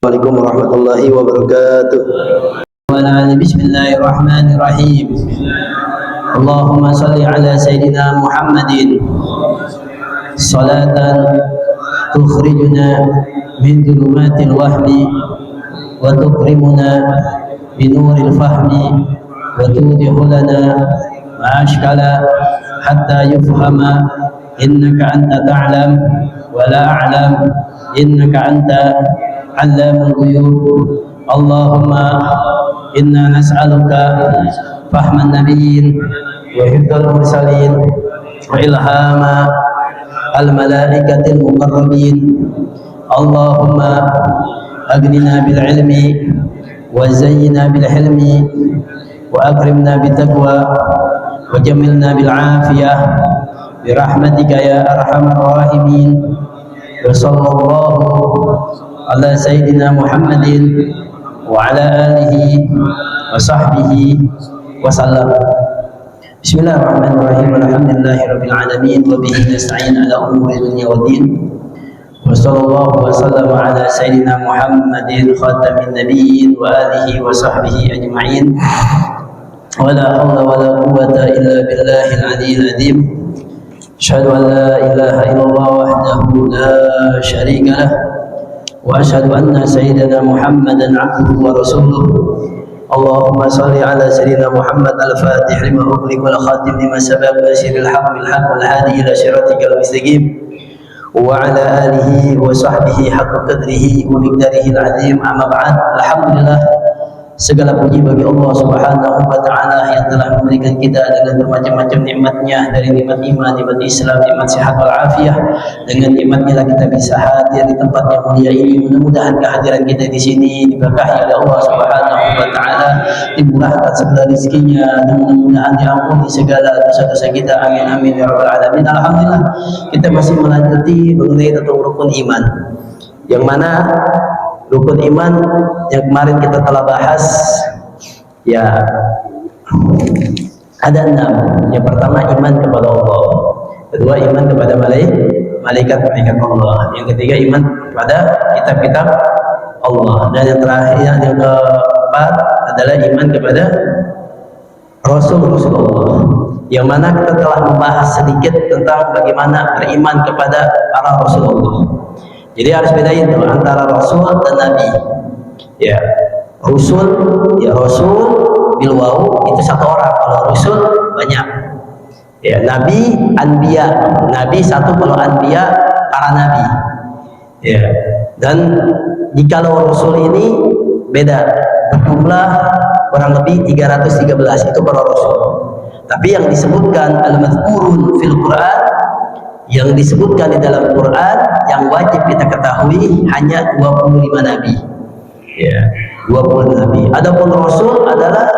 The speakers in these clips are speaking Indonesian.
Assalamualaikum warahmatullahi wabarakatuh. Bismillahirrahmanirrahim. Allahumma salli ala Sayyidina Muhammadin salatan tukhrijuna min dhulumatil wahmi wa tukrimuna binuril fahmi wa tudihu lana ma'ashkala hatta yufhama innaka anta ta'lam wa la a'lam innaka anta allamul ghuyub. Allahumma inna nas'aluka fahman nabiyyin wa hifdzal mursalin wa ilhama al malaikatil muqarrabin. Allahumma aghnina bil ilmi wa zayyina bil hilmi wa akrimna bit taqwa wa jamilna bil afiyah bi rahmatika ya arhamar rahimin. Wa sallallahu ala sayyidina Muhammadin wa ala alihi wa sahbihi wa sallam. Bismillahirrahmanirrahim. Alhamdulillahirabbil alamin wa bihi nasta'in ala umuri dunya waddin. Wa sallallahu wa sallama ala sayyidina Muhammadin khatamin nabiyyin wa alihi wa sahbihi ajma'in. Wa la hawla wa la quwwata illa billahil aliyyil azim. Asyhadu an la ilaha illallah wahdahu la syarika lah wa asyhadu anna sayyidina Muhammadan 'abduhu wa rasuluh. Allahumma salli ala sayyidina Muhammad al-Fatih lima ughliqa wal khatim lima sabaq nasiril haqq bil haqq wal hadi ila siratikal mustaqim wa ala alihi wa sahbihi haqqa qadrihi wa miqdarihi al-'azim. Amma ba'd. Alhamdulillah, segala puji bagi Allah Subhanahu wa ta'ala yang telah memberikan kita dengan bermacam-macam nikmatnya, dari nikmat iman, nikmat Islam, nikmat sehat wal afiah. Dengan nikmatnya lah kita bisa hadir di tempat yang mulia ini. Mudah-mudahan kehadiran kita di sini diberkahi oleh Allah Subhanahu wa ta'ala, dimurahkan segala rezekinya, dan mudah-mudahan diampuni segala dosa-dosa kita. Amin amin ya rabbal alamin. Alhamdulillah, kita masih melanjuti mengenai tentang rukun iman, yang mana rukun iman yang kemarin kita telah bahas ya ada 6. Yang pertama iman kepada Allah, kedua iman kepada malaikat-malaikat Allah, yang ketiga iman kepada kitab-kitab Allah, dan yang terakhir yang keempat adalah iman kepada Rasul-Rasul Allah, yang mana kita telah membahas sedikit tentang bagaimana beriman kepada para Rasul Allah. Jadi harus bedain tuh antara Rasul dan Nabi. Ya, Rasul bil waw itu satu orang, kalau Rasul banyak. Ya, Nabi, Anbiya, Nabi satu, kalau Anbiya para Nabi. Ya, dan jikalau Rasul ini beda, berjumlah kurang lebih 313 itu para Rasul. Tapi yang disebutkan al-madhkurun fil Quran, yang disebutkan di dalam Quran yang wajib kita ketahui hanya 25 nabi. Ya, 20 nabi. Adapun Rasul adalah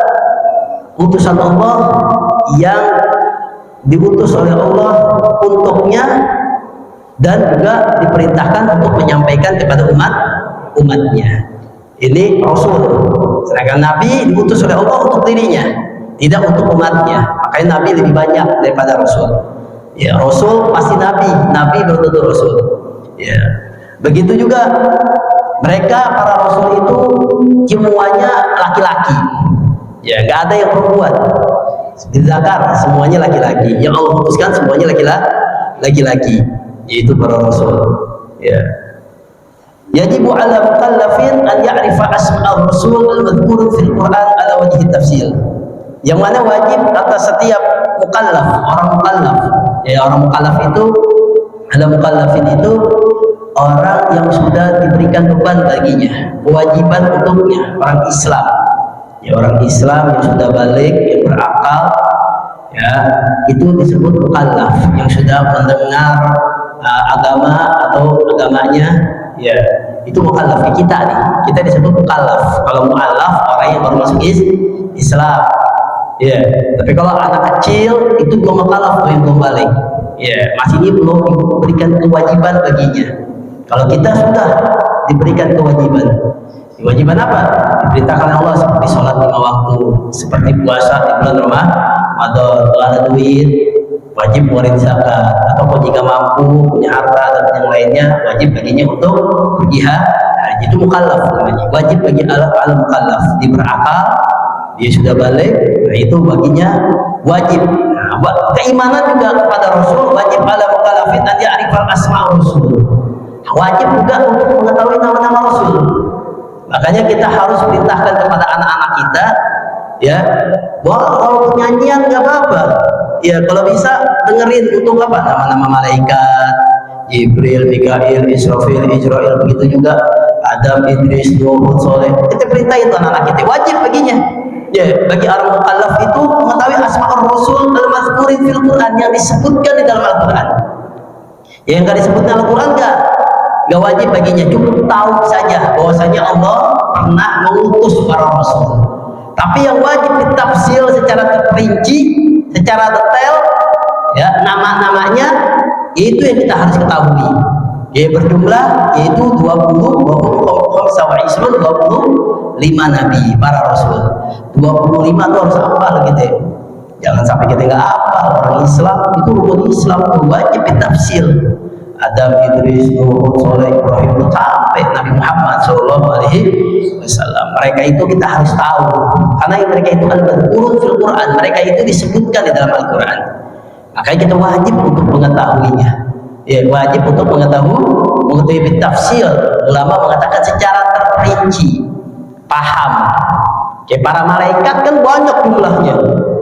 utusan Allah yang diutus oleh Allah untuknya dan juga diperintahkan untuk menyampaikan kepada umatnya. Ini Rasul. Sedangkan Nabi diutus oleh Allah untuk dirinya, tidak untuk umatnya. Makanya Nabi lebih banyak daripada Rasul. Ya, Rasul pasti Nabi, Nabi belum tentu Rasul. Ya, begitu juga mereka para Rasul itu semuanya laki-laki. Ya, nggak ada yang perempuan. Zakar semuanya laki-laki. Yang Allah putuskan semuanya laki-laki, yaitu para Rasul. Ya. Yajibu ala mukallafin an ya'rifa asma'ar rasul al-madhkur fil Quran ala wajhi tafsil. Yang mana wajib atas setiap mukallaf, orang mukallaf. Ya, orang mukallaf itu, ada mukallafin itu orang yang sudah diberikan beban baginya, kewajiban untuknya, orang Islam. Ya, orang Islam yang sudah balik, yang berakal, ya, itu disebut mukallaf, yang sudah mendengar agama atau agamanya. Ya, itu mukallaf. Kita nih, kita disebut mukallaf. Kalau mukallaf orang yang baru masuk Islam. Ya, tapi kalau anak kecil itu belum mukallaf, yang belum balik. Ya, masih ini belum diberikan kewajiban baginya. Kalau kita sudah diberikan kewajiban. Kewajiban apa? Diperintahkan Allah seperti sholat 5 waktu, seperti puasa di bulan Ramadan. Kalau ada duit, wajib ngeluarin zakat. Atau jika mampu punya harta dan yang lainnya, wajib baginya untuk berjihad. Nah, itu mukallaf namanya, wajib bagi al mukallaf, dia berakal, dia sudah balik, nah itu baginya wajib. Nah, keimanan juga kepada Rasul wajib ala mukallafin an ya'rifal asma'ur rasul, wajib juga untuk mengetahui nama-nama Rasul. Makanya kita harus perintahkan kepada anak-anak kita, ya, walaupun nyanyian nggak apa-apa, ya kalau bisa dengerin untuk apa, nama-nama malaikat, Jibril, Mikail, Israfil, Israel, begitu juga Adam, Idris, Nuh, Soleh. Kita perintah itu anak-anak kita, wajib baginya. Ya, bagi orang mukallaf itu mengetahui asmaul rasul al-mazkurin fil Quran, yang disebutkan di dalam Al-Quran. Yang nggak disebutkan Al-Quran nggak wajib baginya, cukup tahu saja bahwasanya Allah pernah mengutus para rasul. Tapi yang wajib ditafsir secara terperinci, secara detail, ya, nama-namanya itu yang kita harus ketahui. Ya, berjumlah yaitu 25 nabi, para rasul. 25 itu harus hafal gitu ya. Jangan sampai kita nggak hafal. Orang Islam itu rukun Islam itu wajib ditafsir. Adam, Idris, Nuh, Soleh, Ibrahim, sampai Nabi Muhammad SAW. Mereka itu kita harus tahu, karena mereka itu al-mazkurun fil Quran, mereka itu disebutkan di dalam Al-Quran. Makanya kita wajib untuk mengetahuinya. Ya, wajib untuk mengetahui tafsir. Ulama mengatakan secara terperinci, paham. Kayak para malaikat kan banyak jumlahnya,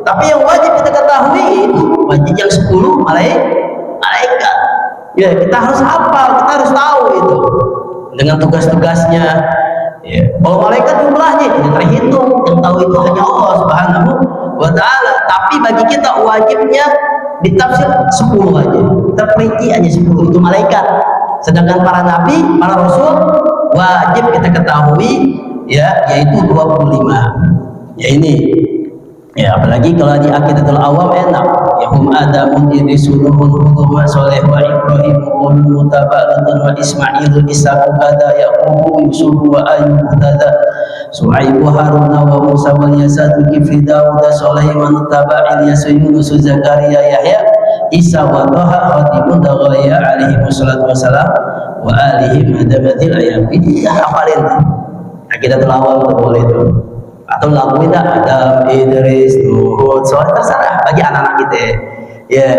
tapi yang wajib kita ketahui itu wajib yang 10 malaikat. Ya, kita harus hafal, kita harus tahu itu dengan tugas-tugasnya. Ya, kalau malaikat jumlahnya tidak terhitung, yang tahu itu hanya Allah Subhanahu wa Ta'ala. Tapi bagi kita wajibnya ditafsir 10 aja, terperinci hanya 10 itu malaikat. Sedangkan para nabi, para rasul wajib kita ketahui, ya, yaitu 25. Ya ini, ya apalagi kalau di Aqidatul Awam enak. Ya hum Adamun, Idrisun, Nuhun, Hudum, Soleh, wa Ibrahim, Ulul, Mutabalatun, wa Ismail, Ishaq, Kada, Yaqub, Yusuf, wa Ayyub, Muhtada, Su'aib, Haruna, wa Musa, wa Yasad, Kifri, Dawud, Sulaiman, Taba, Ilyas, Yunus, Zakaria, Yahya, Isa, wa Taha, Khatimun, Daghaya, alaihi wassalatu wassalam, wa alihim hadamatil ayam. Ini kita hafalin. Aqidatul Awam itu boleh itu, atau lagu kita Adam, Idris, Nuh, Soleh, terserah bagi anak-anak kita. Ya,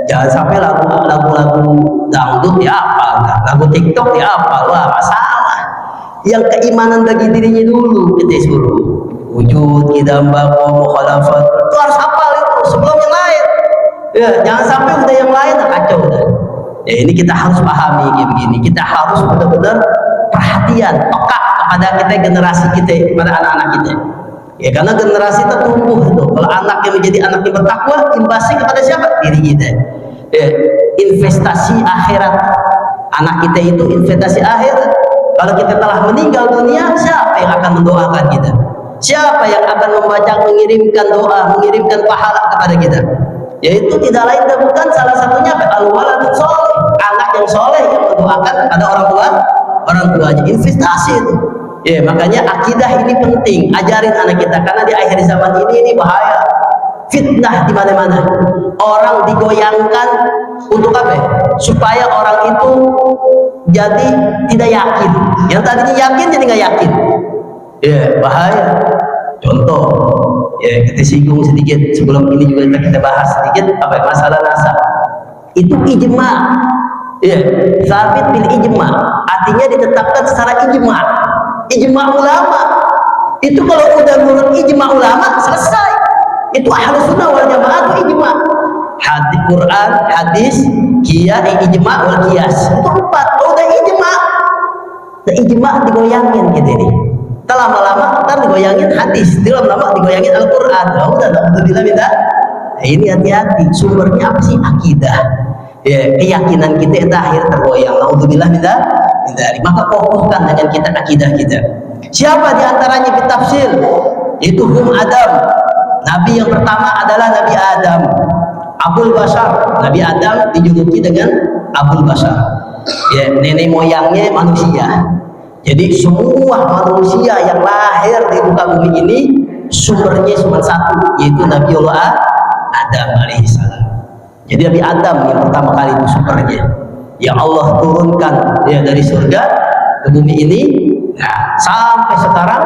jangan sampai lagu-lagu dangdut diapal, lagu TikTok diapal, wah masalah. Yang keimanan bagi dirinya dulu kita suruh wujud, idam, bako, mukhalafat, itu harus hafal itu sebelum yang lain. Ya, jangan sampai udah yang lain kacau udah. Ya, ini kita harus pahami kayak begini. Kita harus benar-benar perhatian, peka kepada kita, generasi kita, kepada anak-anak kita. Ya, karena generasi tertumbuh itu. Kalau anak yang menjadi anak yang bertakwa, imbasnya kepada siapa? Diri kita. Ya, investasi akhirat. Anak kita itu investasi akhirat. Kalau kita telah meninggal dunia, siapa yang akan mendoakan kita? Siapa yang akan membaca, mengirimkan doa, mengirimkan pahala kepada kita? Yaitu tidak lain dan bukan salah satunya al-waladun soleh, anak yang soleh yang mendoakan kepada orang tuanya. Investasi itu. Ya, makanya akidah ini penting, ajarin anak kita, karena di akhir zaman ini bahaya, fitnah di mana-mana. Orang digoyangkan untuk apa? Supaya orang itu jadi tidak yakin. Yang tadinya yakin jadi nggak yakin. Ya, bahaya. Contoh, ya kita singgung sedikit sebelum ini juga kita bahas sedikit apa masalah nasab. Itu ijma. Ya, sabit bil ijma, artinya ditetapkan secara ijma. Ijma ulama. Itu kalau udah menurut ijma ulama selesai. Itu ahlus sunnah wal jamaah itu ijma. Hadis Quran, hadis, qiyas, ijma wal qiyas. Itu 4. Kalau udah ijma, ijma digoyangin gitu ini. Lama-lama ntar digoyangin hadis, lama-lama digoyangin Al-Quran. Oh, udah, alhamdulillah minta. Nah, ini hati-hati. Sumbernya apa sih? Akidah. Ya, keyakinan kita itu akhir tergoyang. Alhamdulillah minta. Maka fokuskan dengan kita akidah kita. Siapa diantaranya ditafsir? Itu hum Adam. Nabi yang pertama adalah Nabi Adam. Abul Bashar. Nabi Adam dijuluki dengan Abul Bashar. Ya, nenek moyangnya manusia. Jadi semua manusia yang lahir di muka bumi ini sumbernya cuma satu, yaitu Nabiullah Adam alaihissalam. Jadi Nabi Adam yang pertama kali itu sumbernya, yang Allah turunkan ya dari surga ke bumi ini. Nah, sampai sekarang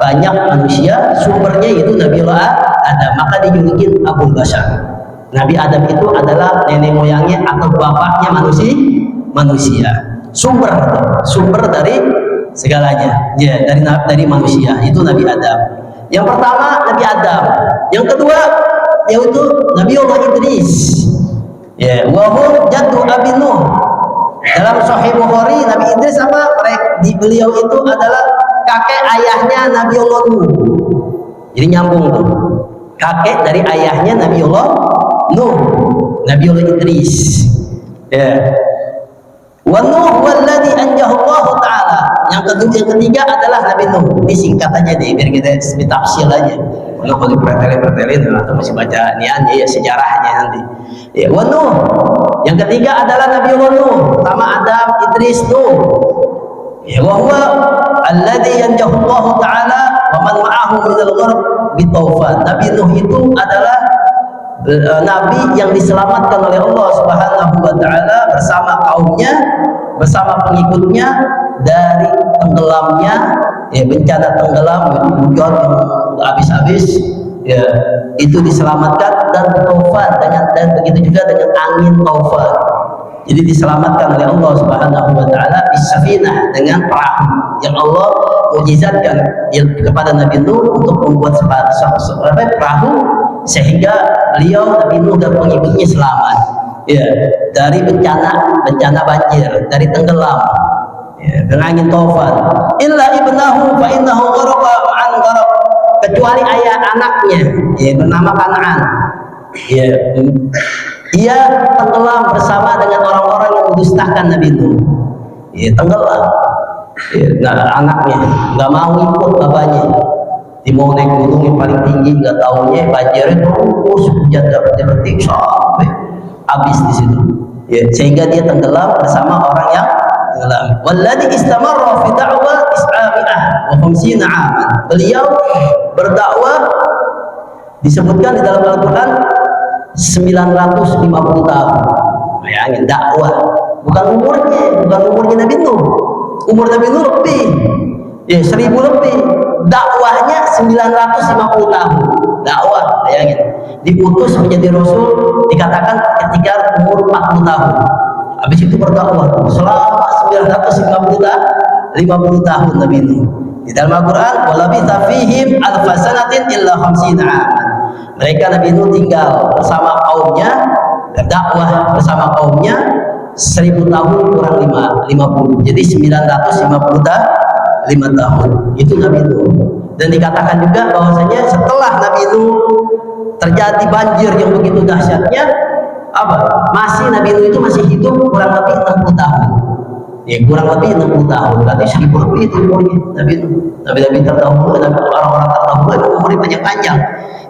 banyak manusia sumbernya itu Nabiullah Adam, maka dijuluki Abul Bashar. Nabi Adam itu adalah nenek moyangnya atau bapaknya manusia. Sumber dari segalanya. Ya, dari manusia itu Nabi Adam. Yang pertama Nabi Adam. Yang kedua yaitu Nabiullah Idris. Ya, wa hum jaddu Abi Nuh. Dalam Sahih Bukhari, Nabi Idris sama beliau itu adalah kakek ayahnya Nabiullah Nuh. Jadi nyambung tuh. Kakek dari ayahnya Nabiullah Nuh, Nabiullah Idris. Ya. Wa Nuh walladzi anjahu Allah taala. Yang ketiga adalah Nabi Nuh. Ini singkatannya deh biar kita tafsir aja. Kalau bertele-bertele atau masih baca nian ya sejarahnya nanti. Ya, wa Nuh. Yang ketiga adalah Nabiullah Nuh. Pertama Adam, Idris, Nuh. Ya, wa huwa alladzi yanjahu Allah taala wa man ma'ahu minal gharq bi taufan. Nabi Nuh itu adalah nabi yang diselamatkan oleh Allah Subhanahu wa taala bersama kaumnya, bersama pengikutnya dari tenggelamnya bencana tenggelam hujan yang habis-habis ya, itu diselamatkan, dan taufan dan begitu juga dengan angin taufan. Jadi diselamatkan oleh Allah Subhanahu wa taala bisafinah, dengan perahu yang Allah mukjizatkan kepada Nabi Nuh untuk membuat perahu sehingga beliau Nabi Nuh dan pengikutnya selamat ya dari bencana banjir, dari tenggelam ya, dengan angin taufan. Illa ibnahu fa innahu gharaqa ma'an gharaq, kecuali ayah anaknya ya bernama Kan'an ya, ia tenggelam bersama dengan orang-orang yang mendustakan Nabi Nuh ya, tenggelam ya, nah, anaknya nggak mau ikut bapaknya, mau naik gunung yang paling tinggi, nggak taunya banjirnya terus hujan detik sampai habis di situ ya, sehingga dia tenggelam bersama orang yang tenggelam. Walladzi istamarra fi da'wah is'ami'ah wa 50 aman. Beliau berdakwah disebutkan di dalam Al-Qur'an 950 tahun. Bayangin dakwah, bukan umurnya Nabi Nuh. Umur Nabi Nuh lebih ya 1000 lebih, dakwahnya 950 tahun dakwah. Bayangin, diutus menjadi rasul dikatakan ketika umur 40 tahun, habis itu berdakwah selama 950 tahun Nabi Nuh. Di dalam Al-Quran, walabitha fihim alfasanatin illa 50 aman. Mereka Nabi Nuh tinggal bersama kaumnya, berdakwah bersama kaumnya 1000 tahun kurang 50, jadi 950 tahun itu Nabi Nuh. Dan dikatakan juga bahwasanya setelah Nabi Nuh terjadi banjir yang begitu dahsyatnya, masih Nabi Nuh itu masih hidup kurang lebih 60 tahun ya, kurang lebih 60 tahun, berarti 1000 lebih itu umurnya Nabi Nuh. Nabi terdahulu, orang-orang terdahulu itu umurnya panjang-panjang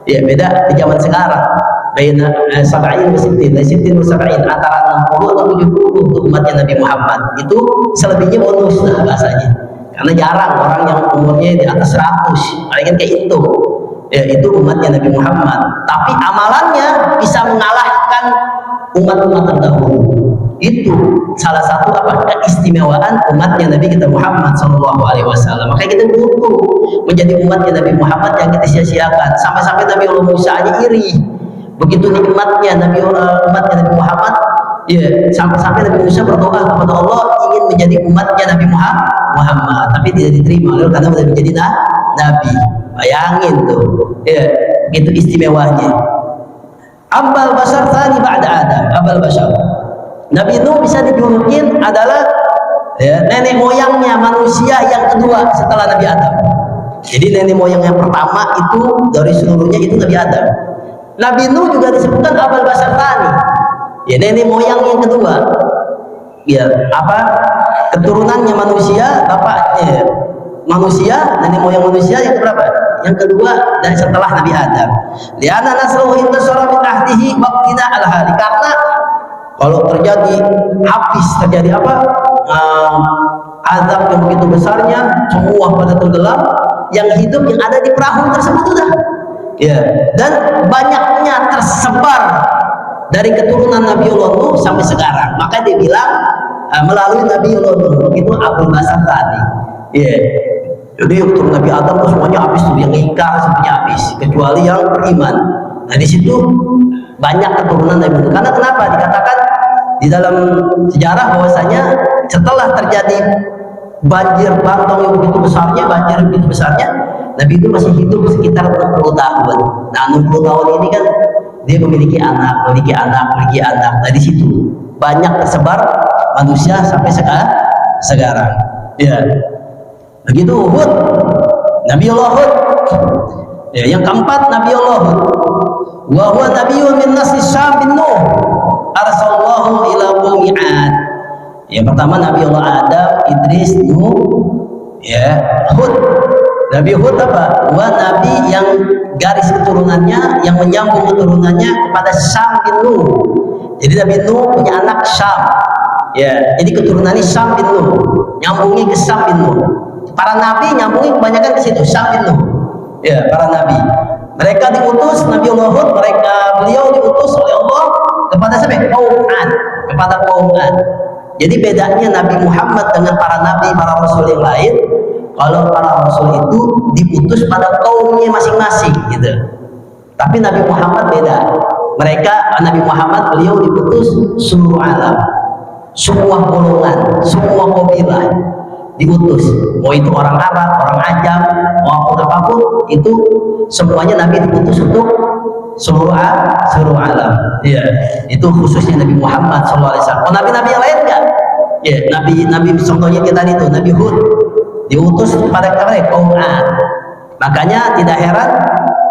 ya, beda di zaman sekarang. Baina sab'in wa sittin, dari sittin wa sab'in, antara 60 atau 70 untuk umatnya Nabi Muhammad. Itu selebihnya bonus lah bahasanya, karena jarang orang yang umurnya di atas 100, paling kayak itu ya, itu umatnya Nabi Muhammad. Tapi amalannya bisa mengalahkan umat-umat terdahulu. Itu salah satu keistimewaan umatnya Nabi kita Muhammad SAW. Makanya kita butuh menjadi umatnya Nabi Muhammad yang kita sia-siakan. Sampai-sampai Nabi Allah Musa aja iri, begitu nikmatnya umatnya Nabi Muhammad ya, sampai-sampai Nabi Musa berdoa kepada Allah ingin menjadi umatnya Nabi Muhammad, tapi tidak diterima karena sudah menjadi nabi. Bayangin tuh ya, itu istimewanya. Abal Bashar tsani ba'da Adam. Abal Bashar, Nabi Nuh bisa dijulukin adalah ya, nenek moyangnya manusia yang kedua setelah Nabi Adam. Jadi nenek moyang yang pertama itu dari seluruhnya itu Nabi Adam. Nabi Nuh juga disebutkan Abal Bashar tsani ya, nenek moyang yang kedua ya, keturunannya manusia, bapaknya manusia, nenek moyang manusia yang berapa? Yang kedua dari setelah Nabi Adam. Liana nasruhu intasara min ahdihi waqtina al-hali, karena kalau terjadi azab yang begitu besarnya, semua pada tenggelam, yang hidup yang ada di perahu tersebut sudah ya, dan banyaknya tersebar dari keturunan Nabiullah Nuh sampai sekarang. Maka dia bilang melalui Nabi Nuh, itu Abul Basar tadi. Ya. Jadi keturunan Nabi Adam itu semuanya habis tuh, yang ingkar semuanya habis, kecuali yang beriman. Nah di situ banyak keturunan Nabi Nuh. Karena kenapa? Dikatakan di dalam sejarah bahwasanya setelah terjadi banjir bandang yang begitu besarnya, Nabi itu masih hidup sekitar 60 tahun. Nah 60 tahun ini kan dia memiliki anak. Nah di situ banyak tersebar manusia sampai sekarang. Ya. Begitu Hud, Nabiullah Hud. Ya, yang keempat Nabiullah Hud. Wa huwa nabiyyun min nasli Syam bin Nuh. Arsalallahu ila qaumi 'ad. Yang pertama Nabiullah Adam, Idris, Nuh, ya, Hud. Nabi Hud apa? Wa nabi yang garis keturunannya, yang menyambung keturunannya kepada Syam bin Nuh. Jadi Nabi Nuh punya anak Syam. Ya, jadi keturunannya Syam bin Nuh, nyambungi ke Syam bin Nuh. Para nabi nyambungi kebanyakan ke situ, Syam bin Nuh. Ya, para nabi. Mereka diutus Nabi Allah Hud, beliau diutus oleh Allah kepada siapa? Kaum 'Ad, kepada kaum 'Ad. Jadi bedanya Nabi Muhammad dengan para nabi, para rasul yang lain, kalau para rasul itu diutus pada kaumnya masing-masing gitu. Tapi Nabi Muhammad beda. Nabi Muhammad beliau diutus seluruh alam, semua golongan, semua kabilah diutus. Mau itu orang Arab, orang Ajam, maupun apapun, itu semuanya Nabi diutus untuk seluruh alam. Ya, itu khususnya Nabi Muhammad SAW. Oh, nabi-nabi yang lain enggak? Ya, nabi contohnya kita itu Nabi Hud diutus kepada kaum 'Ad. Makanya tidak heran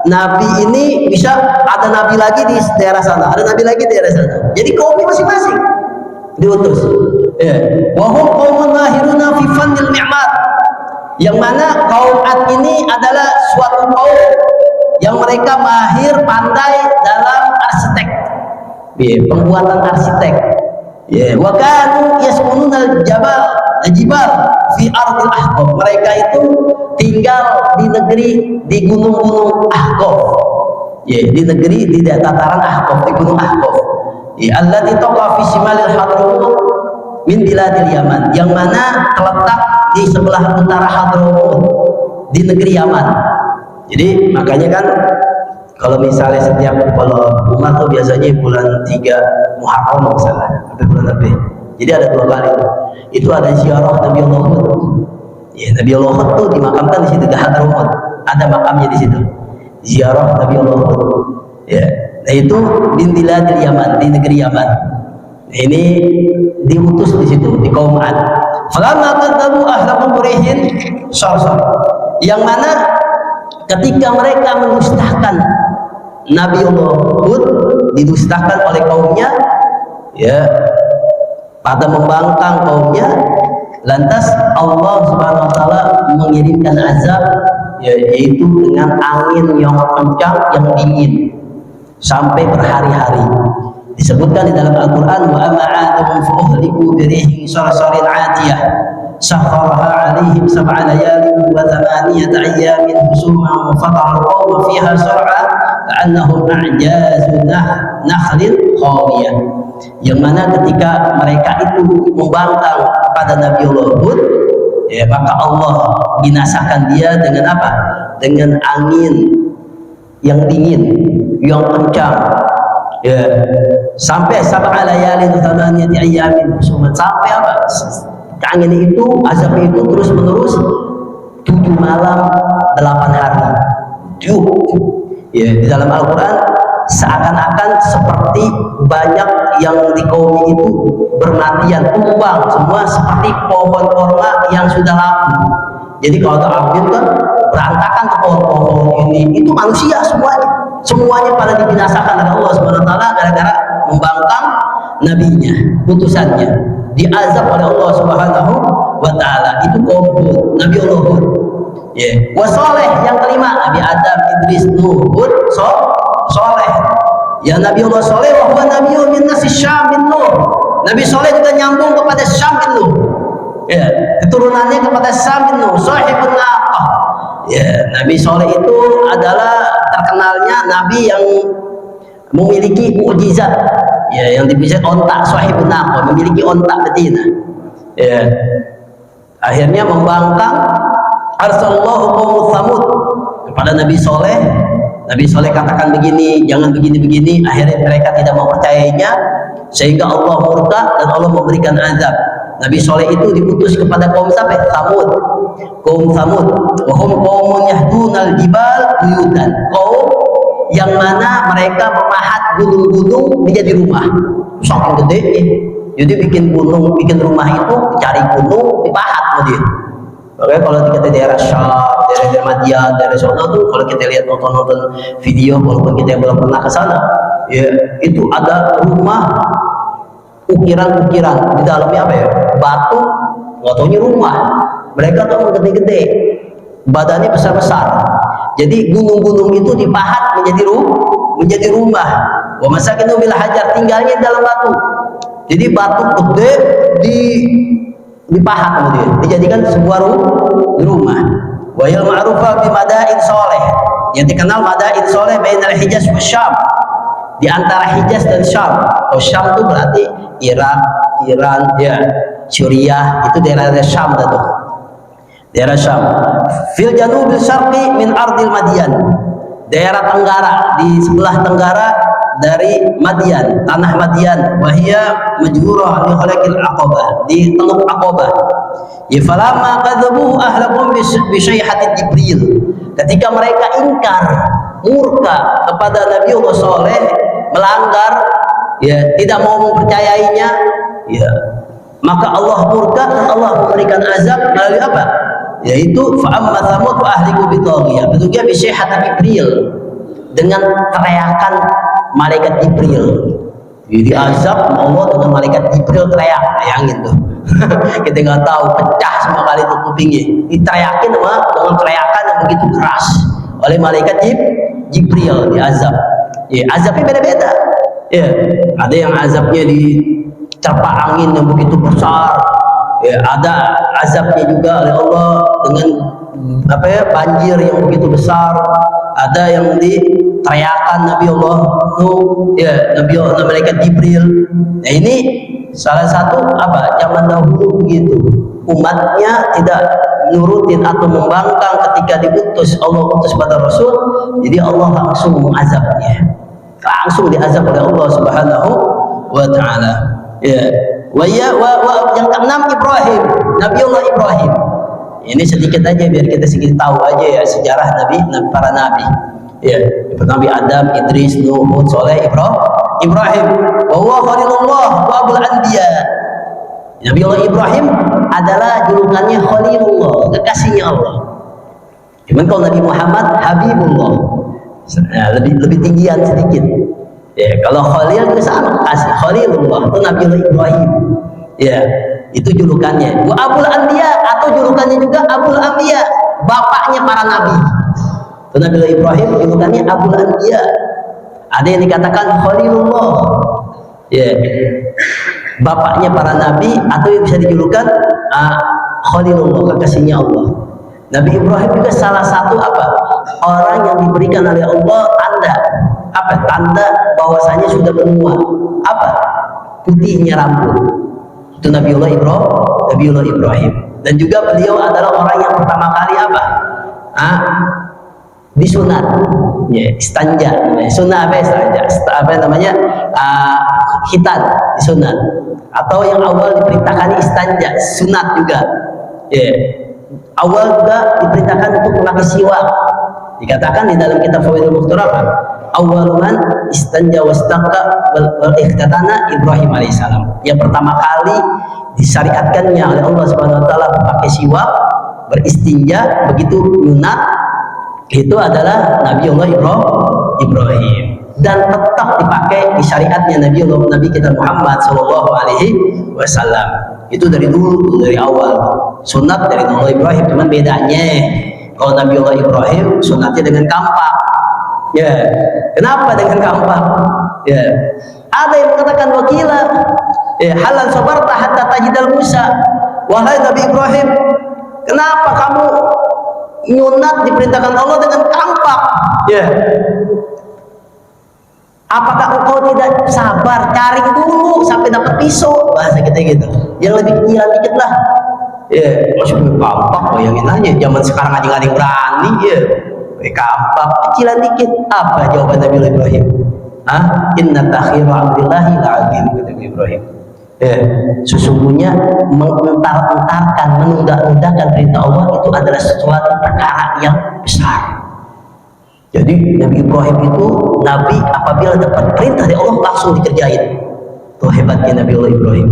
nabi ini bisa ada nabi lagi di daerah sana, ada nabi lagi di daerah sana. Jadi kaumnya masing-masing diutus. Ya. Wa hum qaumun mahiruna fi fannil mi'mar. Yang mana kaum 'Ad ini adalah suatu kaum yang mereka mahir pandai dalam arsitek. Ya, pembuatan arsitek. Ya, wa kanu yaskununa al-jibal fi ardil ahqaf. Mereka itu tinggal di negeri, di gunung-gunung Ahqaf. Ya, di negeri di dataran Ahqaf, di gunung Ahqaf. Ya, allati taqa fi shimalil Hadramut min biladil Yaman, yang mana terletak di sebelah utara Hadramut, di negeri Yaman. Jadi makanya kan kalau misalnya setiap umat tuh biasanya bulan 3 Muharram misalnya, atau bulan lebih. Jadi ada 2 kali. Itu ada ziarah Nabi Allah Hud. Ya, Nabi Allah Hud tuh dimakamkan di situ, di Hadramut. Ada makamnya di situ. Ziarah Nabi Allah Hud. Ya. Nah itu bintiladil Yaman, di negeri Yaman. Nah, ini diutus di situ, di kaum 'Ad. Falamma kadzabu ahla Quraisyin syar-syar. Yang mana ketika mereka mendustakan Nabi Allah Hud, didustakan oleh kaumnya, ya, pada membangkang kaumnya, lantas Allah Subhanahu wa taala mengirimkan azab, yaitu dengan angin yang kencang, yang dingin sampai berhari-hari. Disebutkan di dalam Al-Qur'an, wa amma 'adun fa uhliku bi rihin sarsarin 'atiyah sakharaha 'alaihim sab'a layalin wa thamaniyata ayyamin husuman wa fatara al-qawma fiha sar'a ka'annahum a'jazu nakhlin khawiyah. Yang mana ketika mereka itu membangkang pada Nabi Allah Hud, ya, maka Allah binasakan dia dengan apa? Dengan angin yang dingin, yang kencang, ya, sampai sab'a layalin thamaniyati ayyamin husuman, sampai apa? Angin itu, azab itu terus menerus 7 malam 8 hari. Ya, di dalam Al-Quran seakan-akan seperti banyak yang di kaum itu bermatian, tumbang semua seperti pohon korma yang sudah laku. Jadi kalau terambil kan berantakan ke pohon-pohon ini, itu manusia semuanya pada dibinasakan oleh Allah Subhanahu wa taala gara-gara membangkang nabinya, putusannya, diazab oleh Allah Subhanahu wa taala. Itu kaum Hud, Nabi Allah Hud. Ya, wa Saleh yang kelima, Nabi Adam, Idris, Nuh, Hud, Saleh. Ya, Nabi Allah Saleh wa huwa nabiyyun min nasi Syam bin Nuh. Nabi Saleh juga nyambung kepada Syam bin Nuh. Ya, keturunannya kepada Syam bin Nuh, sahibun naqah. Ya, Nabi Saleh itu adalah terkenalnya nabi yang memiliki mukjizat. Ya, yang bisa ontak, sahibun naqah, memiliki ontak betina. Ya, akhirnya membangkang arsalallahu qaum Tsamud kepada Nabi Soleh. Nabi Soleh katakan begini, jangan begini-begini. Akhirnya mereka tidak mempercayainya, sehingga Allah murka dan Allah memberikan azab. Nabi Soleh itu diutus kepada kaum siapa? Tsamud. Kaum Tsamud. Wahum qaumun yahdunal jibal buyutan. Kaum yang mana mereka memahat gunung-gunung menjadi rumah. Saking gede. Jadi bikin gunung, bikin rumah itu cari gunung dipahat kemudian. Makanya kalau kita daerah Syam, daerah Madian, daerah sana tuh kalau kita lihat nonton video, walaupun kita belum pernah ke sana, ya itu ada rumah ukiran-ukiran di dalamnya apa ya? Batu, nggak taunya rumah. Mereka tuh gede-gede, badannya besar-besar. Jadi gunung-gunung itu dipahat menjadi rumah. Wa masakinu bil hajar, tinggalnya dalam batu. Jadi batu gede dipahat kemudian dijadikan sebuah rumah. Wa yal ma'rufa bi madain soleh, yang dikenal madain soleh bainal Hijaz wa Syam, di antara Hijaz dan Syam. Oh, Syam itu berarti Irak, Iran, ya, Suriah, itu daerah Syam itu. Daerah Syam. Fil janubil syarqi min ardil Madian, daerah tenggara, di sebelah tenggara dari Madian, tanah Madian. Wahia majhurah li khalaqil Aqabah, di Teluk Aqabah. Ya falamma kadzabu ahlakum bi syaihatid Jibril, ketika mereka ingkar, murka kepada Nabi Allah Soleh, melanggar, ya tidak mau mempercayainya, ya maka Allah murka dan Allah memberikan azab melalui apa? Yaitu fa amma Tsamud wa ahliku bi taghiyah, bentuknya bi syaihatid Jibril, dengan teriakan malaikat Jibril. Jadi azab Allah dengan malaikat Jibril teriak, bayangin tuh. Kita nggak tahu, pecah semua kali itu kupingnya. Diteriakin dengan teriakan yang begitu keras oleh malaikat Jibril, diazab. Ya, azabnya beda-beda. Ya, ada yang azabnya diterpa angin yang begitu besar. Ya, ada azabnya juga oleh Allah dengan apa ya, banjir yang begitu besar. Ada yang diteriakan Nabi Allah Nuh, ya, Nabi malaikat Jibril. Nah, ini salah satu apa, zaman dahulu begitu, umatnya tidak nurutin atau membangkang ketika diutus Allah, utus pada Rasul, jadi Allah langsung mengazabnya, langsung diazab oleh Allah Subhanahu wa Ta'ala. Ya, yang keenam Ibrahim, Nabi Allah Ibrahim. Ini sedikit aja biar kita sedikit tahu aja ya sejarah para nabi. Ya, Nabi Adam, Idris, Nuh, Hud, Soleh, Ibrahim. Wa huwa Khalilullah wa Abul Anbiya. Nabi Allah Ibrahim adalah julukannya Khalilullah, kekasihnya Allah. Cuman kalau Nabi Muhammad Habibullah, lebih tinggian sedikit. Ya, kalau Khalil itu sama kasih, Khalilullah itu Nabi Allah Ibrahim. Ya, itu julukannya. Wa Abul Anbiya, atau julukannya juga Abul Anbiya, bapaknya para nabi. Itu Nabi Allah Ibrahim julukannya Abul Anbiya. Ada yang dikatakan Khalilullah, ya, bapaknya para nabi, atau yang bisa dijulukan Khalilullah, kekasihnya Allah. Nabi Ibrahim juga salah satu apa, orang yang diberikan oleh Allah tanda bahwasanya sudah menua, putihnya rambut. Itu Nabi Allah Ibrahim. Dan juga beliau adalah orang yang pertama kali disunat, ya, istanja. Sunnah istanja, khitan, disunat. Atau yang awal diperintahkan istanja, sunat juga. Ya. Awal juga diperintahkan untuk memakai siwak. Dikatakan di dalam kitab Fawaidul Mukhtarah, awwalu man istanja wastaqqa wal ikhtatana Ibrahim alaihissalam. Yang pertama kali disyariatkannya oleh Allah Subhanahu wa taala memakai siwak, beristinja, begitu nyunat, itu adalah Nabi Allah Ibrahim. Dan tetap dipakai di syariatnya Nabi kita Muhammad sallallahu alaihi wasallam. Itu dari dulu, dari awal. Sunat dari Nabi Allah Ibrahim, cuman bedanya kalau Nabi Allah Ibrahim sunatnya dengan kampak. Ya, kenapa dengan kampak? Ya, ada yang mengatakan wakila, ya, halan sabarta hatta tajidal Musa. Wahai Nabi Ibrahim, kenapa kamu nyunat diperintahkan Allah dengan kampak? Ya, Apakah engkau tidak sabar cari dulu sampai dapat pisau, bahasa kita gitu, yang lebih kecil dikit lah. Ya, maksudnya gampang, bayangin aja zaman sekarang aja nggak ada yang berani ya. Gampang, kecilan dikit. Apa jawaban Nabi Ibrahim? Inna takhira amrillahi la'azim, kata Nabi Ibrahim. Sesungguhnya mengentar-entarkan, menunda-undakan perintah Allah itu adalah sesuatu perkara yang besar. Jadi Nabi Ibrahim itu Nabi apabila dapat perintah dari Allah langsung dikerjain. Itu hebatnya Nabi Allah Ibrahim.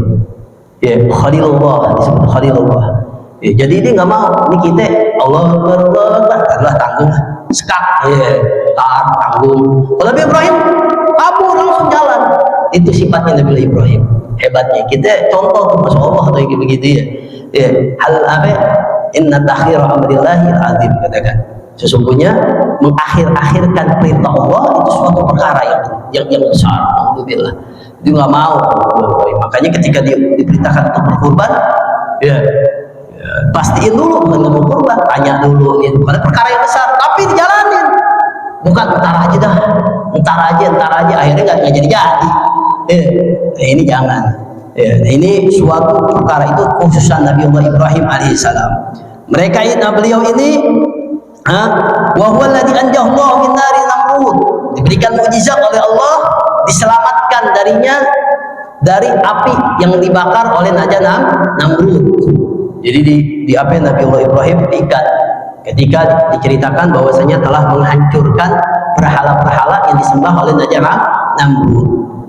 Ya, Khalilullah, disebut Khalilullah. Ya, jadi dia nggak mau. Ini kita Allah adalah tanggung, sekak, tanggung. Kalau Nabi Ibrahim kabur langsung jalan. Itu sifatnya Nabi Ibrahim. Hebatnya. Kita contoh tuh, masya Allah atau kayak begitu ya. Ya, hal apa? Inna takhira amrillahi azim, katakan. Sesungguhnya mengakhir-akhirkan perintah Allah itu suatu perkara yang besar. Alhamdulillah. Dia nggak mau. Makanya ketika dia diperintahkan untuk berkorban, ya, pastiin dulu, bukan mau korban, tanya dulu. Itu karena perkara yang besar, tapi dijalanin. Bukan entar aja dah, entar aja. Akhirnya nggak jadi-jadi. Nah ini jangan. Nah ini suatu perkara itu khususan Nabi Allah Ibrahim alaihissalam. Beliau ini wa huwa alladzi anjahu Allah min nari Namrud, diberikan mukjizat oleh Allah, diselamatkan darinya dari api yang dibakar oleh Raja Namrud. Jadi di api Nabi Allah Ibrahim diikat ketika diceritakan bahwasanya telah menghancurkan berhala-berhala yang disembah oleh Raja Namrud.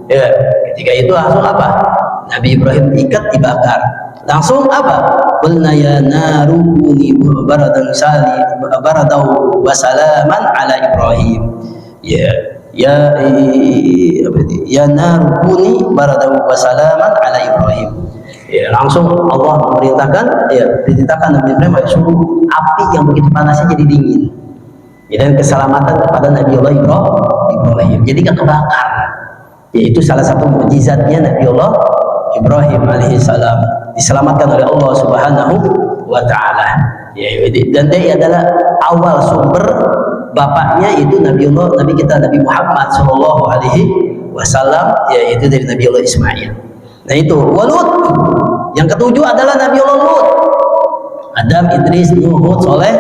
Ya, ketika itu langsung apa? Nabi Ibrahim diikat, dibakar. Langsung apa? Qulna ya naru kuni baradan wa salaman ala Ibrahim. Ya naru kuni baradan wa salaman ala Ibrahim. Ya, langsung Allah memerintahkan, perintahkan Nabi Ibrahim suruh api yang begitu panasnya jadi dingin. Ya, dan keselamatan kepada Nabi Allah Ibrahim. Jadi gak kebakar. Yaitu salah satu mukjizatnya Nabi Allah Ibrahim alaihissalam, diselamatkan oleh Allah Subhanahu wa taala. Ya, dan dia adalah awal sumber bapaknya itu Nabi kita Nabi Muhammad sallallahu alaihi wasallam, yaitu dari Nabi Allah Ismail. Nah itu Lut. Yang ketujuh adalah Nabi Allah Lut. Adam, Idris, Nuh, Hud, Soleh,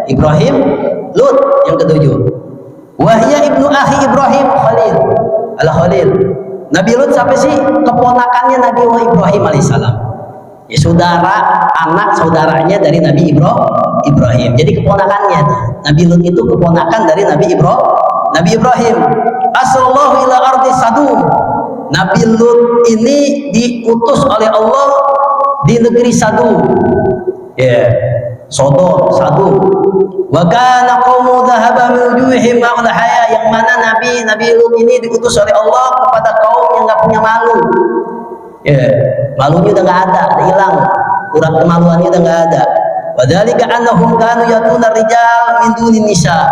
Ibrahim, Lut yang ketujuh. Wahya ibnu akhi Ibrahim Khalil. Al-Khalil. Nabi Lut sampai sih keponakannya Nabi Allah Ibrahim alaihissalam. Ya, anak saudaranya dari Nabi Ibrahim. Jadi keponakannya. Nabi Lut itu keponakan dari Nabi Ibrahim. Asallahu ila ardi Sadum. Nabi Lut ini diutus oleh Allah di negeri Sadum. Sodom, Sadum. Wa kana qaumu dhahaba min wujuhihim ma'al haya, yang mana Nabi Lut ini diutus oleh Allah kepada kaum yang enggak punya malu. Malunya udah enggak ada, udah hilang. Urat kemaluannya udah enggak ada. Wadzalika annahum kanu yatuna rijal min dunin nisa.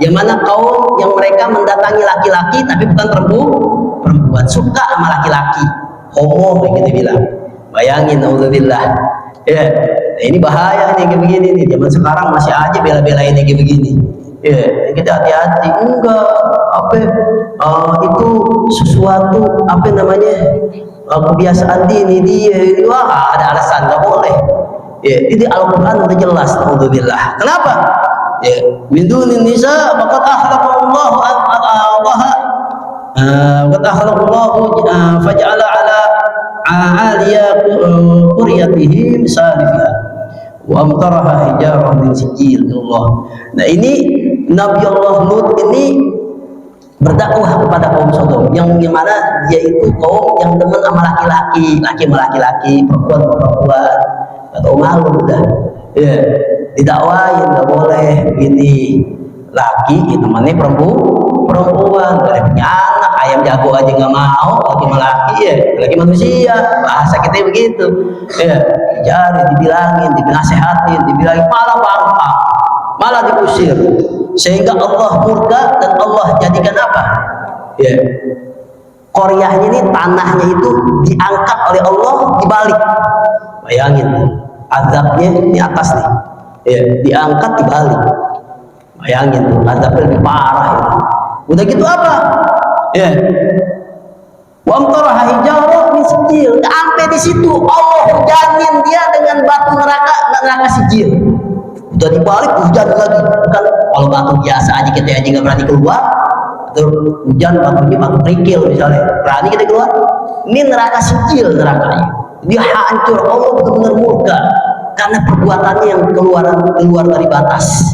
Yang mana kaum yang mereka mendatangi laki-laki tapi bukan perempuan, suka sama laki-laki, homo kayak gitu bilang. Bayangin, naudzubillah. Nah ini bahaya nih kayak begini nih. Zaman sekarang masih aja bela-belain kayak begini. Kita hati-hati. Enggak, itu sesuatu kebiasaan dini dia. Wah, ada alasan, nggak boleh. Ini Al-Quran udah jelas, naudzubillah. Kenapa? Min dunin nisa faqad akhlaqallahu faj'ala ala aliya quryatihim sarifiha wa amtaraha hijarah min sijil Allah. Nah ini Nabi Allah Lut ini berdakwah kepada kaum Sodom yang mana dia itu kaum yang demen sama laki-laki, perempuan atau malu udah. Didakwain nggak boleh ini laki temannya perempuan, boleh punya anak, ayam jago aja nggak mau, lagi manusia, bahasa kita begitu. Jadi dibilangin, dinasehatin, dibilangin malah bangkang, malah diusir, sehingga Allah murka dan Allah jadikan apa? Koryahnya ini, tanahnya itu diangkat oleh Allah, dibalik. Bayangin, azabnya di atas nih, diangkat dibalik. Bayangin tuh, azabnya lebih parah itu. Udah gitu apa? Ya. Wa amtaraha hijarah min sijil. Sampai di situ Allah hujanin dia dengan batu neraka sijil. Udah dibalik hujan lagi. Bukan kalau batu biasa aja kita aja nggak berani keluar. Atau hujan batunya batu kerikil misalnya, berani kita keluar. Ini neraka sijil nerakanya. Dia hancur, Allah benar-benar murka karena perbuatannya yang keluar dari batas.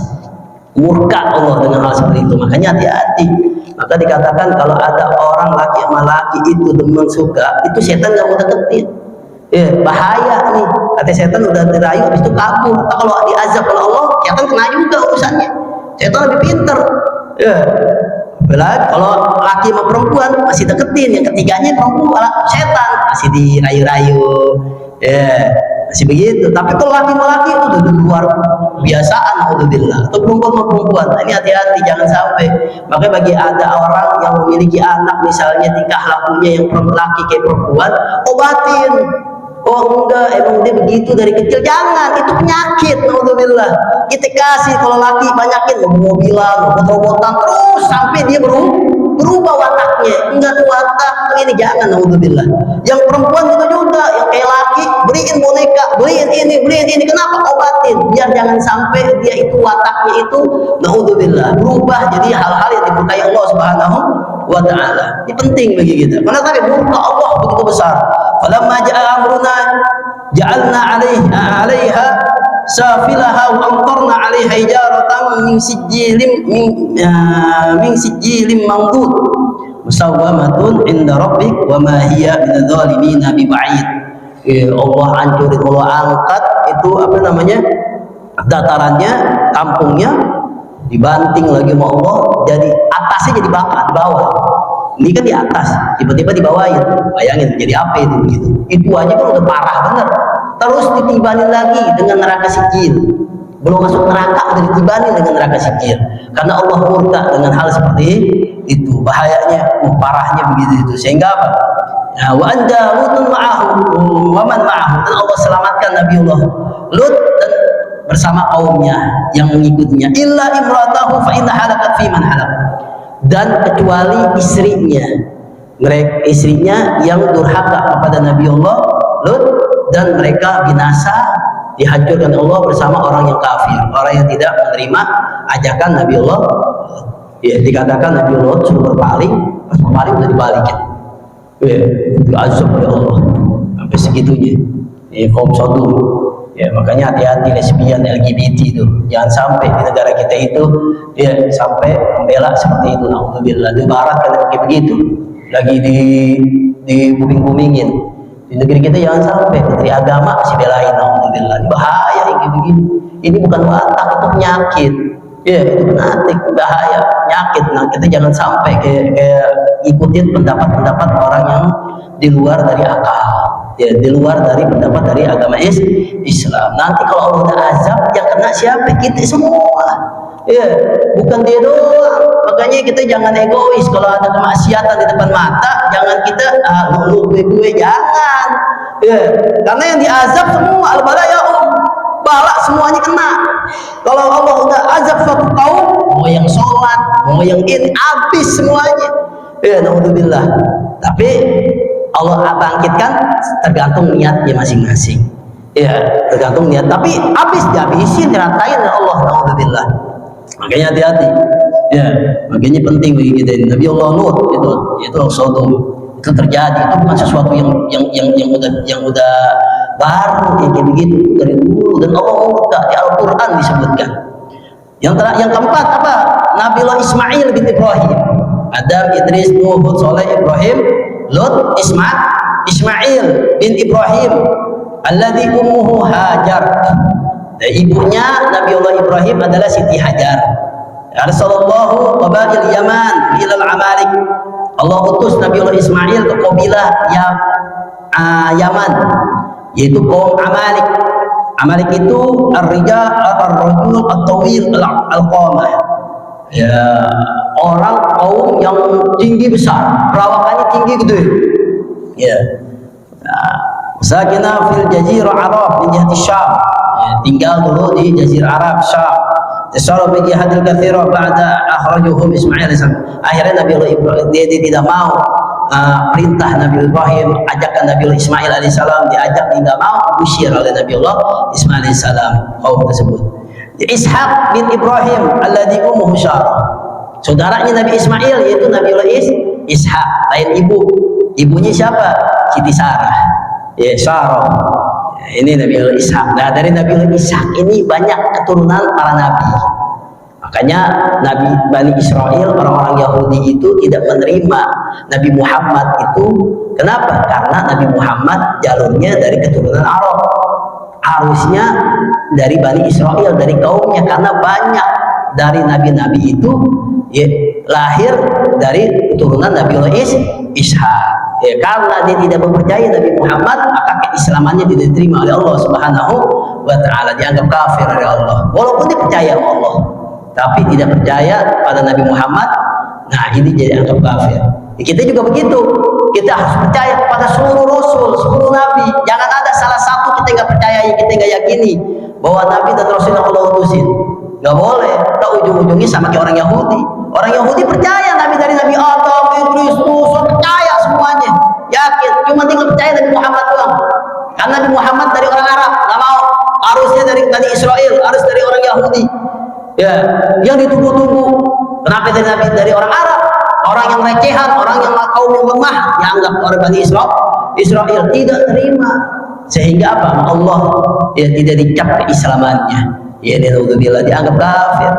Murka Allah dengan hal seperti itu. Makanya hati-hati. Maka dikatakan kalau ada orang laki sama laki itu demen suka, itu setan nggak mau deketin. Ya, bahaya nih. Kata setan udah dirayu, habis itu kabur. Atau kalau diazab oleh Allah, setan kena juga urusannya. Setan lebih pinter. Ya. Apalagi kalau laki sama perempuan masih deketin, yang ketiganya perempuan, setan masih dirayu-rayu. Ya. Masih begitu. Tapi kalau laki sama laki itu udah di luar kebiasaan, alhamdulillah. Atau perempuan sama perempuan, ini hati-hati jangan sampai. Makanya bagi ada orang yang memiliki anak misalnya tingkah lakunya yang laki kayak perempuan, obatin. Oh enggak, emang dia begitu dari kecil, jangan, itu penyakit, alhamdulillah. Kita kasih kalau laki banyakin mobil-mobilan, robot-robotan terus sampai dia berubah wataknya. Enggak tuh watak ini, jangan, alhamdulillah. Yang perempuan itu juga, yang kayak laki, beliin boneka, beliin ini, kenapa? Obatin, biar jangan sampai dia itu wataknya itu, alhamdulillah, berubah jadi hal-hal yang dimurkai Allah Subhanahu wa ta'ala. Ini penting bagi kita, karena tadi murka Allah begitu besar. Falamma ja'a amruna ja'alna 'alaiha safilaha wa amtarna 'alaiha hijaratan min sijilin mandud musawwamatun 'inda rabbik wa ma hiya minadh-dhalimin biba'id. Allah hancurin, Allah angkat itu apa namanya, datarannya, kampungnya dibanting lagi sama Allah, jadi atasnya jadi bakar di bawah. Ini kan di atas, tiba-tiba dibawain, bayangin jadi apa itu begitu. Itu aja kan udah parah bener. Terus ditibanin lagi dengan neraka sijil. Belum masuk neraka udah ditibanin dengan neraka sijil. Karena Allah murka dengan hal seperti itu. Bahayanya, parahnya begitu itu. Sehingga apa? Ya, wa anda Lutun ma'ahu wa man ma'ahu, dan Allah selamatkan Nabiullah Lut dan bersama kaumnya yang mengikutinya. Illa imratahu fa inna halakat fi man halak. Dan kecuali istrinya yang durhaka kepada Nabiullah Lut, dan mereka binasa, dihancurkan Allah bersama orang yang kafir, orang yang tidak menerima ajakan Nabiullah. Ya, dikatakan Nabiullah suruh berpaling, pas berpaling udah dibalikin. Ya, diazab oleh Allah sampai segitunya. Ya, kaum Sodom. Ya, makanya hati-hati lesbian, LGBT itu, jangan sampai di negara kita itu ya sampai membela seperti itu. Alhamdulillah di barat kan kayak begitu, lagi di booming-boomingin. Di negeri kita jangan sampai dari agama masih belain. Alhamdulillah, ini bahaya yang kayak begini. Ini bukan watak, itu penyakit. Ya, itu penyakit, bahaya, penyakit. Nah, kita jangan sampai kayak ikutin pendapat-pendapat orang yang di luar dari akal. Ya, di luar dari pendapat dari agama Islam. Nanti kalau Allah udah azab, yang kena siapa? Kita semua. Ya, bukan dia doang. Makanya kita jangan egois. Kalau ada kemaksiatan di depan mata, jangan kita gue jangan. Ya, karena yang diazab semua al-bala ya bala semuanya kena. Kalau Allah udah azab suatu kaum, mau yang sholat, mau yang ini, habis semuanya. Ya, naudzubillah. Tapi Allah bangkitkan tergantung niatnya masing-masing. Ya, tergantung niat. Tapi habis dihabisin, diratain oleh Allah. Alhamdulillah. Makanya hati-hati. Ya, makanya penting bagi kita. Nabi Allah Nuh itu Sodom itu terjadi. Itu bukan sesuatu yang udah baru kayak begitu dari dulu, dan Allah murka di Al-Quran disebutkan. Yang keempat apa? Nabi Allah Ismail bin Ibrahim. Adam, Idris, Nuh, Hud, Saleh, Ibrahim, Lut, Ismail bin Ibrahim, alladzi ummuhu Hajar. Dan ibunya Nabi Allah Ibrahim adalah Siti Hajar. Arsalallahu qabail Yaman ila al-Amalik. Allah utus Nabi Allah Ismail ke kabilah Yaman, yaitu kaum Amalik. Amalik itu ar-rajul at-tawil al-qamah. Ya, orang kaum yang tinggi besar, perawakannya tinggi gitu ya. Sakina fil jazirah Arab min jihati Syam. Ya, tinggal dulu di jazirah Arab Syam. Tasarruf bi jihadil katsira ba'da akhrajuhum Ismail alaihissalam. Akhirnya Nabi Allah Ibrahim dia tidak mau perintah Nabi Ibrahim, ajakan Nabi Allah Ismail alaihissalam, diajak dia tidak mau, diusir oleh Nabi Allah Ismail alaihissalam kaum tersebut. Ishaq bin Ibrahim alladhi ummuhu Sarah. Saudaranya Nabi Ismail yaitu Nabi Allah Ishaq, lain ibu. Ibunya siapa? Siti Sarah. Ya, Sarah. Ini Nabi Allah Ishaq. Nah, dari Nabi Allah Ishaq ini banyak keturunan para nabi. Makanya Nabi Bani Israel, orang-orang Yahudi itu tidak menerima Nabi Muhammad itu. Kenapa? Karena Nabi Muhammad jalurnya dari keturunan Arab. Harusnya dari Bani Israel, dari kaumnya, karena banyak dari nabi-nabi itu ya, lahir dari keturunan Nabi Allah Ishaq. Ya, karena dia tidak mempercayai Nabi Muhammad, maka keislamannya tidak diterima oleh Allah Subhanahu wa Ta'ala, dianggap kafir oleh Allah. Walaupun dia percaya Allah, tapi tidak percaya pada Nabi Muhammad, nah ini jadi anggap kafir. Ya, kita juga begitu, kita harus percaya kepada seluruh Rasul, seluruh Nabi. Jangan ada salah satu kita nggak percayai, kita nggak yakini bahwa Nabi dan Rasul yang Allah utusin. Nggak boleh. Tak ujung-ujungnya sama kayak orang Yahudi. Orang Yahudi percaya Nabi dari Nabi Adam, Idris, Musa, percaya semuanya, yakin. Cuma tinggal percaya Nabi Muhammad doang. Karena Nabi Muhammad dari orang Arab, nggak mau. Harusnya dari Bani Israel, harus dari orang Yahudi. Ya, yang ditunggu-tunggu. Kenapa dari Nabi dari orang Arab? Orang yang recehan, orang yang kaum yang lemah, yang anggap orang Bani Israel tidak terima. Sehingga apa? Allah ya tidak dicap keislamannya. Ya, dia dianggap kafir.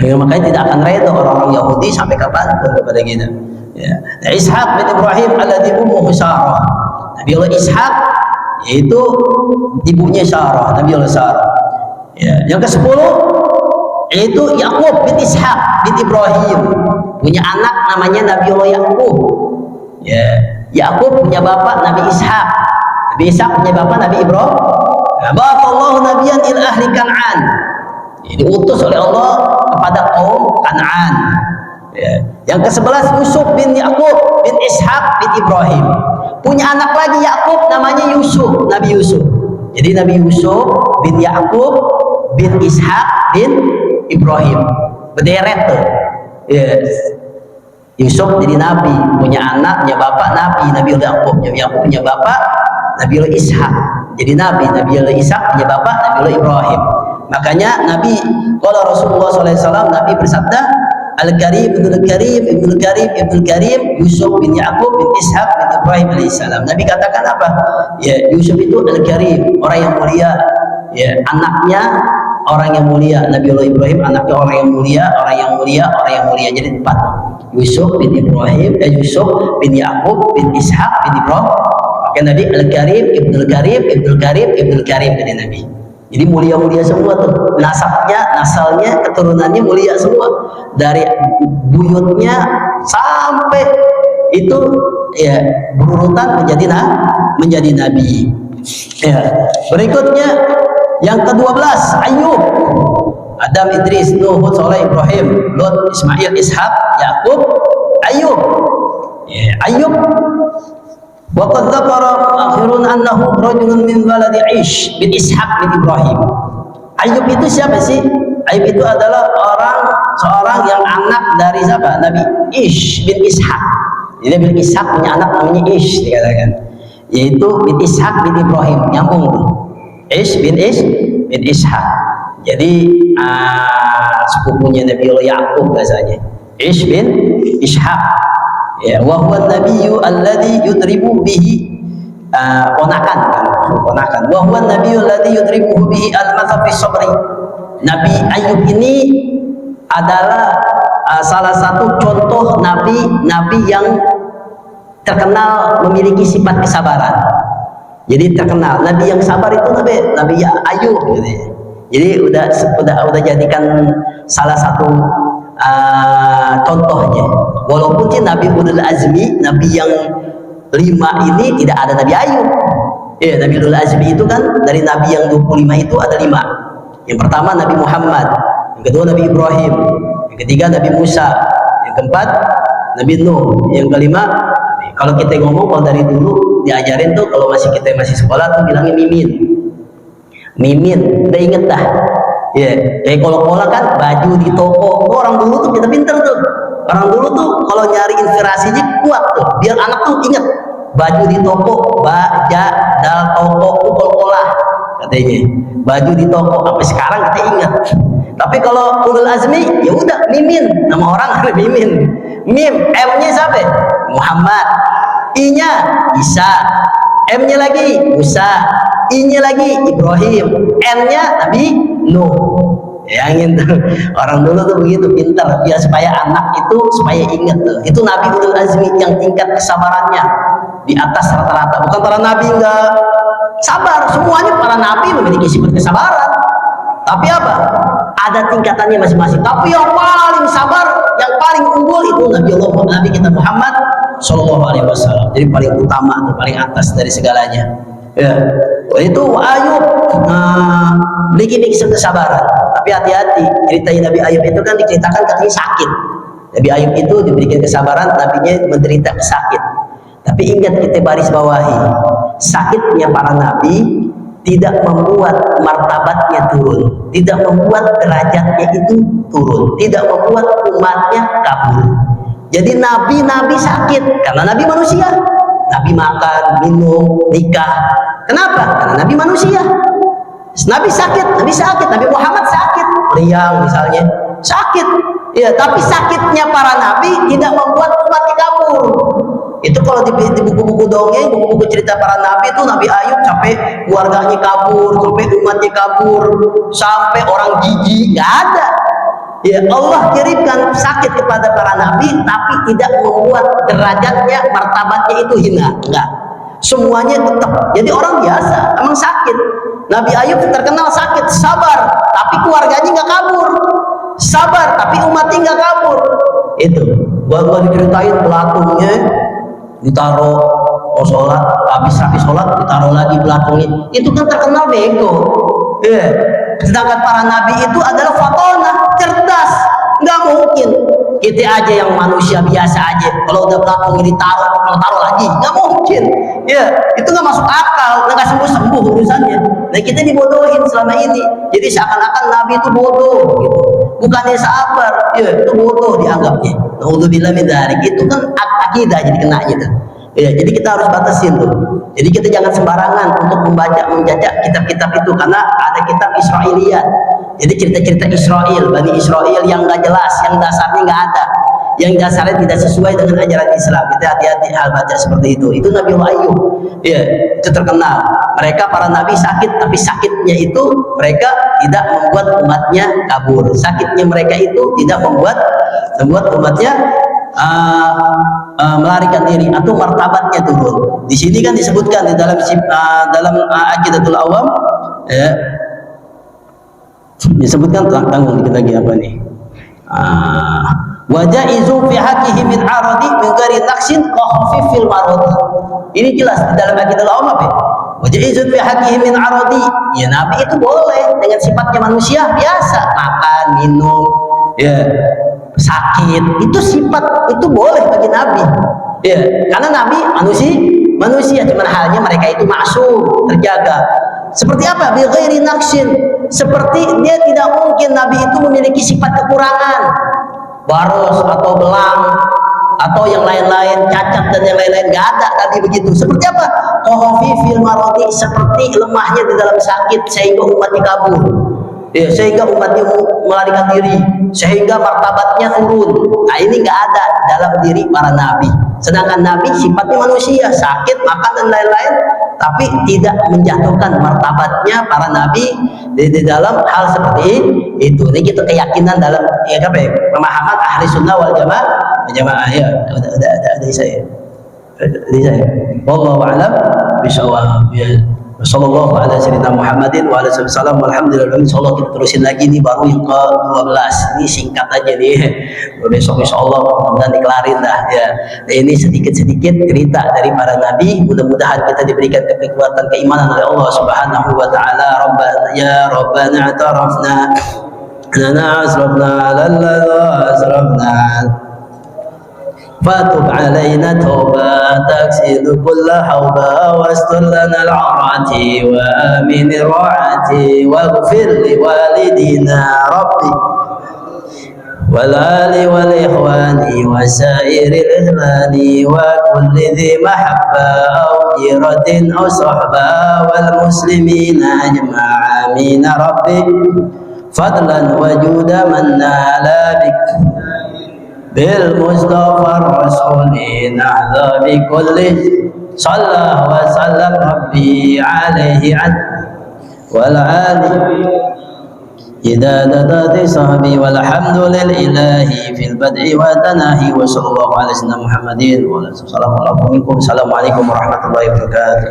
Makanya tidak akan reda orang-orang Yahudi sampai kapanpun kepada kita. Ya. Nah, Ishaq bin Ibrahim alladhi ummuhu Sarah. Nabi Allah Ishaq yaitu ibunya Sarah, Nabi Allah Sarah. Ya. Yang ke-10 yaitu Yakub bin Ishaq bin Ibrahim, punya anak namanya Nabi Allah Yakub. Ya. Yakub punya bapak Nabi Ishaq. Nabi Ishaq punya bapak Nabi Ibrahim. Ba'athallahu nabiyyan ila ahli Kan'an. Diutus oleh Allah kepada kaum Kan'an. Ya. Yang ke-11 Yusuf bin Yakub bin Ishaq bin Ibrahim. Punya anak lagi Yakub namanya Yusuf, Nabi Yusuf. Jadi Nabi Yusuf bin Yakub bin Ishaq bin Ibrahim. Berderet tuh. Yes. Yusuf jadi nabi, punya anak, punya bapak nabi, Nabi Yakub. Yakub punya bapak Nabi Ishaq. Jadi nabi, Nabi Ishaq punya bapak Nabi Ibrahim. Makanya Nabi, kalau Rasulullah SAW, Nabi bersabda, Al-Karim, Ibnul Karim, Ibnul Karim, Ibnul Karim, Yusuf bin Yakub bin Ishaq bin Ibrahim alaihissalam. Nabi katakan apa? Ya, Yusuf itu Al-Karim, orang yang mulia. Ya, anaknya orang yang mulia. Nabi Allah Ibrahim anaknya orang yang mulia, orang yang mulia, orang yang mulia. Jadi 4. Yusuf bin Ibrahim, Yusuf bin Yakub bin Ishaq bin Ibrahim. Maka Nabi Al-Karim, Ibnul Karim, Ibnul Karim, Ibnul Karim dari Nabi. Jadi mulia-mulia semua tuh, nasabnya, nasalnya, keturunannya mulia semua, dari buyutnya sampai itu ya berurutan menjadi nabi. Ya. Berikutnya yang ke-12 Ayub, Adam, Idris, Nuh, Hud, Saleh, Ibrahim, Lot, Ismail, Ishaq, Yakub, Ayub. Ya, Ayub. Waqad dzakara akhirun annahu rajulun min waladi Ish bin Ishaq bin Ibrahim. Ayub itu siapa sih? Ayub itu adalah seorang yang anak dari siapa? Nabi Ish bin Ishaq. Jadi Nabi Ishaq punya anak namanya Ish dikatakan. Yaitu bin Ishaq bin Ibrahim, nyambung tuh. Ish bin Ishaq. Jadi sepupunya Nabi Yakub bahasanya. Ish bin Ishaq. Ya, wa huwa nabiyyu alladhi yudribu bihi ponakan. Wa huwa nabiyyu alladhi yudribu bihi al-mathab fi sabri. Nabi Ayub ini adalah salah satu contoh nabi yang terkenal memiliki sifat kesabaran. Jadi terkenal nabi yang sabar itu Nabi Ayub gitu ya. Jadi udah jadikan salah satu contohnya. Walaupun sih Nabi Ulul Azmi, Nabi yang 5 ini tidak ada Nabi Ayub. Ya, Nabi Ulul Azmi itu kan dari Nabi yang 25 itu ada 5. Yang pertama Nabi Muhammad, yang kedua Nabi Ibrahim, yang ketiga Nabi Musa, yang keempat Nabi Nuh, yang kelima kalau kita ngomong kalau dari dulu diajarin tuh kalau kita masih sekolah tuh bilangnya mimin. Mimin, udah inget dah. Ya, kayak kolak-kolak kan baju di toko. Oh, orang dulu tuh kita pinter tuh. Orang dulu tuh kalau nyari inspirasinya kuat tuh. Biar anak tuh inget baju di toko, baja dal toko kol-kolah katanya. Baju di toko sampai sekarang kita ingat. Tapi kalau ulul azmi ya udah mimin, nama orang ada mimin. Mim, M-nya siapa? Muhammad. I-nya Isa. M-nya lagi Musa. I-nya lagi Ibrahim. N-nya Nabi Nuh. Bayangin tuh, orang dulu tuh begitu pintar biar supaya anak itu supaya ingat tuh. Itu Nabi ulul azmi yang tingkat kesabarannya di atas rata-rata. Bukan para nabi enggak sabar, semuanya para nabi memiliki sifat kesabaran. Tapi apa? Ada tingkatannya masing-masing. Tapi yang paling sabar, yang paling unggul itu Nabi kita Muhammad Shallallahu Alaihi Wasallam. Jadi paling utama, paling atas dari segalanya. Ya, itu Ayub memiliki kesabaran. Tapi hati-hati, cerita Nabi Ayub itu kan diceritakan katanya sakit. Nabi Ayub itu diberikan kesabaran, nabinya menderita sakit. Tapi ingat kita baris bawahi, sakitnya para nabi tidak membuat martabatnya turun, tidak membuat derajatnya itu turun, tidak membuat umatnya kabur. Jadi nabi-nabi sakit karena nabi manusia. Nabi makan, minum, nikah. Kenapa? Karena nabi manusia. Nabi sakit, Nabi Muhammad sakit, meriang misalnya, sakit. Ya, tapi sakitnya para nabi tidak membuat umatnya kabur. Itu kalau di buku-buku dongeng, buku-buku cerita para nabi itu Nabi Ayub sampai keluarganya kabur, sampai umatnya kabur, sampai orang jijik, nggak ada. Ya, Allah kirimkan sakit kepada para nabi, tapi tidak membuat derajatnya, martabatnya itu hina, enggak. Semuanya tetap. Jadi orang biasa, emang sakit. Nabi Ayub terkenal sakit, sabar, tapi keluarganya nggak kabur. Sabar, tapi umatnya nggak kabur. Itu. Gua diceritain belakangnya, ditaruh sholat, habis sholat ditaruh lagi belakangnya. Itu kan terkenal bego. Sedangkan para nabi itu adalah fatona, cerdas. Nggak mungkin kita aja yang manusia biasa aja kalau udah belakangnya ditaruh mau taruh lagi, nggak mungkin. Ya, itu nggak masuk akal, nggak sembuh urusannya. Nah, kita dibodohin selama ini. Jadi seakan-akan nabi itu bodoh gitu. Bukannya sabar, ya itu bodoh dianggapnya. Naudzubillah min dzalik. Itu kan akidah jadi kena gitu. Ya, jadi kita harus batasin tuh. Jadi kita jangan sembarangan untuk menjajak kitab-kitab itu, karena ada kitab Israiliyat. Jadi cerita-cerita Israel, Bani Israel yang nggak jelas, yang dasarnya nggak ada, yang dasarnya tidak sesuai dengan ajaran Islam. Kita hati-hati hal baca seperti itu. Itu Nabi Ayub, ya itu terkenal. Mereka para nabi sakit, tapi sakitnya itu mereka tidak membuat umatnya kabur. Sakitnya mereka itu tidak membuat umatnya melarikan diri atau martabatnya turun. Di sini kan disebutkan di dalam Aqidatul Awam, ya, disebutkan tanggung dikit lagi apa nih? Wajaizu fi haqqihi min aradi min ghairi naqsin khafifil maradi. Ini jelas di dalam Aqidatul Awam apa? Wajaizu fi haqqihi min aradi. Ya, nabi itu boleh dengan sifatnya manusia biasa, makan, minum, ya, sakit, itu sifat itu boleh bagi nabi. Ya, karena nabi manusia, cuman halnya mereka itu maksum, terjaga. Seperti apa? Bi ghairi naqsin. Seperti dia tidak mungkin nabi itu memiliki sifat kekurangan, baros atau belang atau yang lain-lain, cacat dan yang lain-lain, nggak ada nabi begitu. Seperti apa? Khafifil maradi, seperti lemahnya di dalam sakit sehingga umatnya kabur. Ya, sehingga umatnya melarikan diri, sehingga martabatnya turun. Nah, ini nggak ada dalam diri para nabi. Sedangkan nabi sifatnya manusia, sakit, makan dan lain-lain, tapi tidak menjatuhkan martabatnya para nabi di dalam hal seperti itu. Ini kita keyakinan dalam pemahaman ahli sunnah wal jamaah. Ya, ada saya. Wallahu a'lam bishawab. Sallallahu ala sayyidina Muhammadin wa ala sallam. Alhamdulillah. Insyaallah kita terusin lagi nih, baru yang ke-12. Ini singkat aja nih. Besok insyaallah mudah-mudahan dikelarin dah ya. Nah, ini sedikit-sedikit cerita dari para nabi. Mudah-mudahan kita diberikan kekuatan keimanan oleh Allah Subhanahu wa taala. Rabbana atarafna lana asrafna lalla asrafna fatub alaina tauba تكسد كل حوبا واستر لنا العورات وآمن الروعات واغفر لوالدينا ربي والآل والإخوان وسائر الإخوان وكل ذي محبة أو جيرة أو صحبة والمسلمين أجمعين ربي فضلا وجود من نال بك بالمصطفى الرسول نحظى بكل صلى وسلم ربي عليه عد والآل إذا ددت صحبي والحمد لله في البدء والتناهي وصلى الله على سيدنا محمد وعلى آله وصحبه وسلم. السلام عليكم ورحمة الله وبركاته.